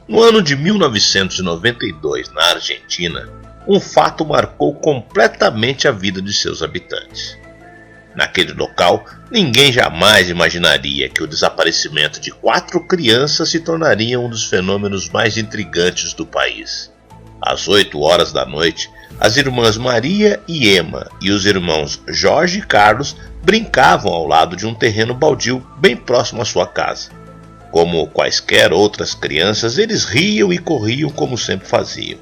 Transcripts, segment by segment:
No ano de 1992, na Argentina, um fato marcou completamente a vida de seus habitantes. Naquele local, ninguém jamais imaginaria que o desaparecimento de 4 crianças se tornaria um dos fenômenos mais intrigantes do país. Às 8 horas da noite, as irmãs Maria e Emma e os irmãos Jorge e Carlos brincavam ao lado de um terreno baldio bem próximo à sua casa. Como quaisquer outras crianças, eles riam e corriam como sempre faziam.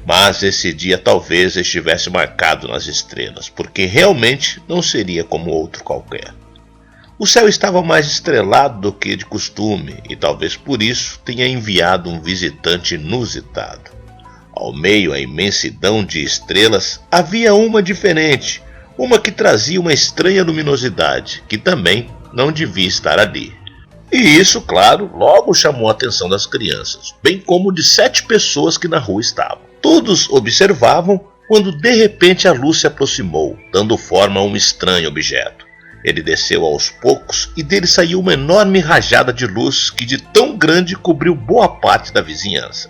Mas esse dia talvez estivesse marcado nas estrelas, porque realmente não seria como outro qualquer. O céu estava mais estrelado do que de costume, e talvez por isso tenha enviado um visitante inusitado. Ao meio à imensidão de estrelas, havia uma diferente, uma que trazia uma estranha luminosidade, que também não devia estar ali. E isso, claro, logo chamou a atenção das crianças, bem como de 7 pessoas que na rua estavam. Todos observavam quando de repente a luz se aproximou, dando forma a um estranho objeto. Ele desceu aos poucos e dele saiu uma enorme rajada de luz que de tão grande cobriu boa parte da vizinhança.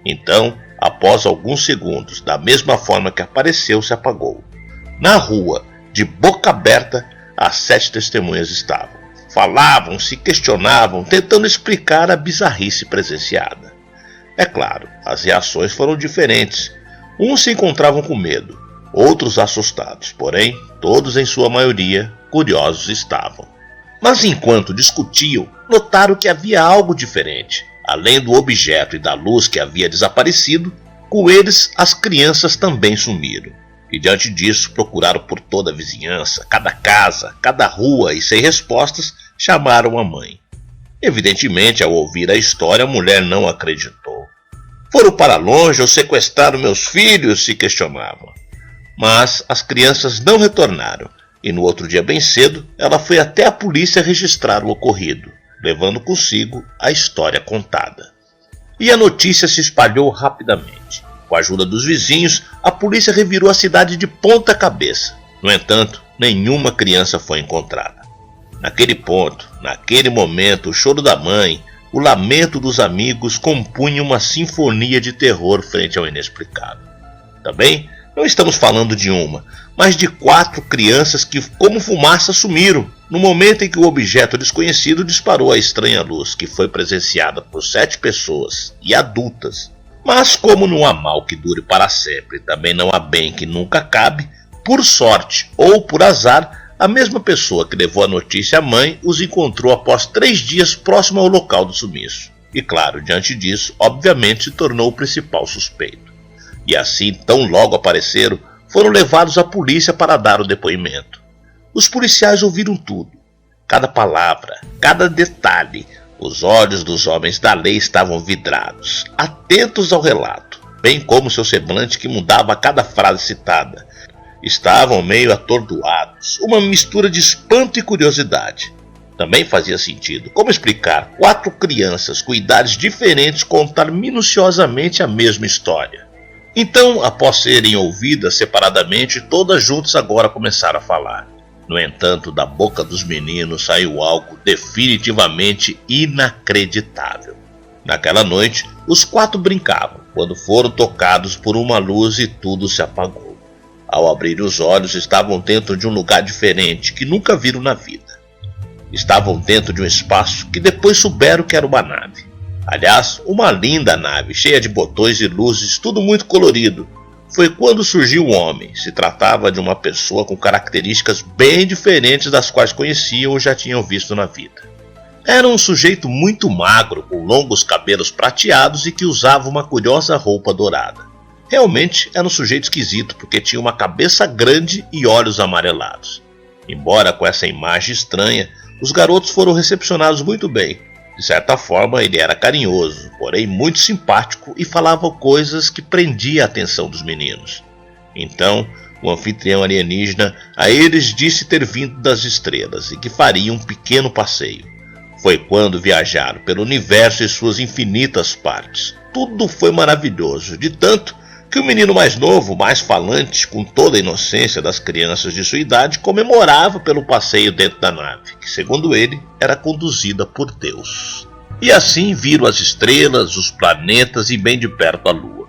Então, após alguns segundos, da mesma forma que apareceu, se apagou. Na rua, de boca aberta, as 7 testemunhas estavam. Falavam, se questionavam, tentando explicar a bizarrice presenciada. É claro, as reações foram diferentes. Uns se encontravam com medo, outros assustados, porém, todos em sua maioria, curiosos estavam. Mas enquanto discutiam, notaram que havia algo diferente. Além do objeto e da luz que havia desaparecido, com eles as crianças também sumiram. E diante disso procuraram por toda a vizinhança, cada casa, cada rua e sem respostas, chamaram a mãe. Evidentemente, ao ouvir a história, a mulher não acreditou. Foram para longe ou sequestraram meus filhos? Se questionavam. Mas as crianças não retornaram, e no outro dia bem cedo, ela foi até a polícia registrar o ocorrido, levando consigo a história contada. E a notícia se espalhou rapidamente. Com a ajuda dos vizinhos, a polícia revirou a cidade de ponta cabeça. No entanto, nenhuma criança foi encontrada. Naquele ponto, naquele momento, o choro da mãe, o lamento dos amigos compunham uma sinfonia de terror frente ao inexplicável. Também não estamos falando de uma, mas de 4 crianças que, como fumaça, sumiram no momento em que o objeto desconhecido disparou a estranha luz, que foi presenciada por 7 pessoas e adultas. Mas como não há mal que dure para sempre, também não há bem que nunca acabe, por sorte ou por azar, a mesma pessoa que levou a notícia à mãe os encontrou após 3 dias próximo ao local do sumiço. E claro, diante disso, obviamente se tornou o principal suspeito. E assim, tão logo apareceram, foram levados à polícia para dar o depoimento. Os policiais ouviram tudo, cada palavra, cada detalhe. Os olhos dos homens da lei estavam vidrados, atentos ao relato, bem como seu semblante que mudava a cada frase citada. Estavam meio atordoados, uma mistura de espanto e curiosidade. Também fazia sentido. Como explicar 4 crianças com idades diferentes contar minuciosamente a mesma história? Então, após serem ouvidas separadamente, todas juntas agora começaram a falar. No entanto, da boca dos meninos saiu algo definitivamente inacreditável. Naquela noite, os 4 brincavam, quando foram tocados por uma luz e tudo se apagou. Ao abrir os olhos, estavam dentro de um lugar diferente que nunca viram na vida. Estavam dentro de um espaço que depois souberam que era uma nave. Aliás, uma linda nave, cheia de botões e luzes, tudo muito colorido. Foi quando surgiu o homem. Se tratava de uma pessoa com características bem diferentes das quais conheciam ou já tinham visto na vida. Era um sujeito muito magro, com longos cabelos prateados e que usava uma curiosa roupa dourada. Realmente era um sujeito esquisito, porque tinha uma cabeça grande e olhos amarelados. Embora com essa imagem estranha, os garotos foram recepcionados muito bem. De certa forma, ele era carinhoso, porém muito simpático e falava coisas que prendiam a atenção dos meninos. Então, o anfitrião alienígena a eles disse ter vindo das estrelas e que faria um pequeno passeio. Foi quando viajaram pelo universo e suas infinitas partes. Tudo foi maravilhoso, de tanto que o menino mais novo, mais falante, com toda a inocência das crianças de sua idade, comemorava pelo passeio dentro da nave, que segundo ele, era conduzida por Deus. E assim viram as estrelas, os planetas e bem de perto a Lua.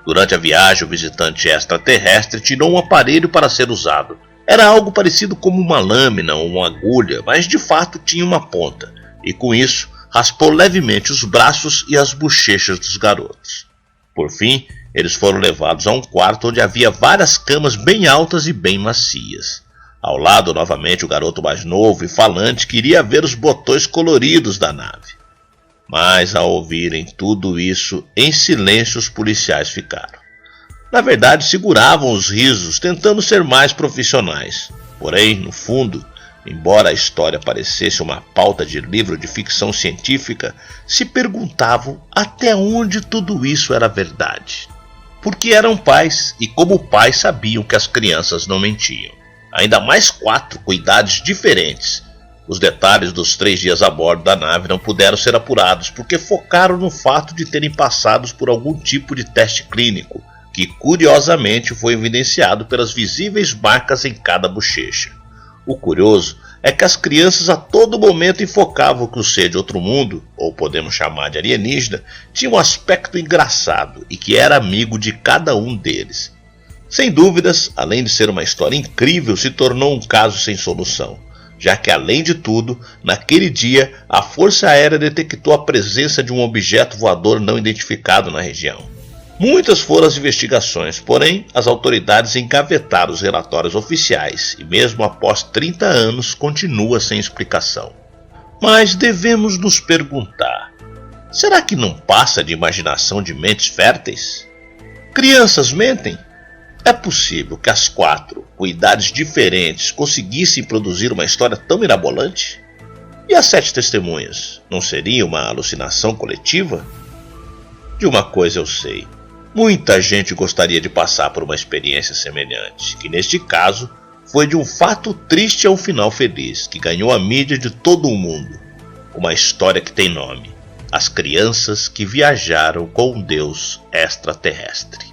Durante a viagem, o visitante extraterrestre tirou um aparelho para ser usado. Era algo parecido como uma lâmina ou uma agulha, mas de fato tinha uma ponta, e com isso raspou levemente os braços e as bochechas dos garotos. Por fim, eles foram levados a um quarto onde havia várias camas bem altas e bem macias. Ao lado, novamente, o garoto mais novo e falante queria ver os botões coloridos da nave. Mas ao ouvirem tudo isso, em silêncio os policiais ficaram. Na verdade, seguravam os risos, tentando ser mais profissionais. Porém, no fundo, embora a história parecesse uma pauta de livro de ficção científica, se perguntavam até onde tudo isso era verdade. Porque eram pais, e como pais sabiam que as crianças não mentiam. Ainda mais 4 com idades diferentes. Os detalhes dos 3 dias a bordo da nave não puderam ser apurados, porque focaram no fato de terem passado por algum tipo de teste clínico, que curiosamente foi evidenciado pelas visíveis marcas em cada bochecha. O curioso é que as crianças a todo momento enfocavam que o ser de outro mundo, ou podemos chamar de alienígena, tinha um aspecto engraçado e que era amigo de cada um deles. Sem dúvidas, além de ser uma história incrível, se tornou um caso sem solução, já que além de tudo, naquele dia, a Força Aérea detectou a presença de um objeto voador não identificado na região. Muitas foram as investigações, porém as autoridades engavetaram os relatórios oficiais e mesmo após 30 anos continua sem explicação. Mas devemos nos perguntar, será que não passa de imaginação de mentes férteis? Crianças mentem? É possível que as 4, com idades diferentes, conseguissem produzir uma história tão mirabolante? E as 7 testemunhas? Não seria uma alucinação coletiva? De uma coisa eu sei. Muita gente gostaria de passar por uma experiência semelhante, que neste caso foi de um fato triste a um final feliz, que ganhou a mídia de todo o mundo. Uma história que tem nome: As Crianças que Viajaram com um Deus Extraterrestre.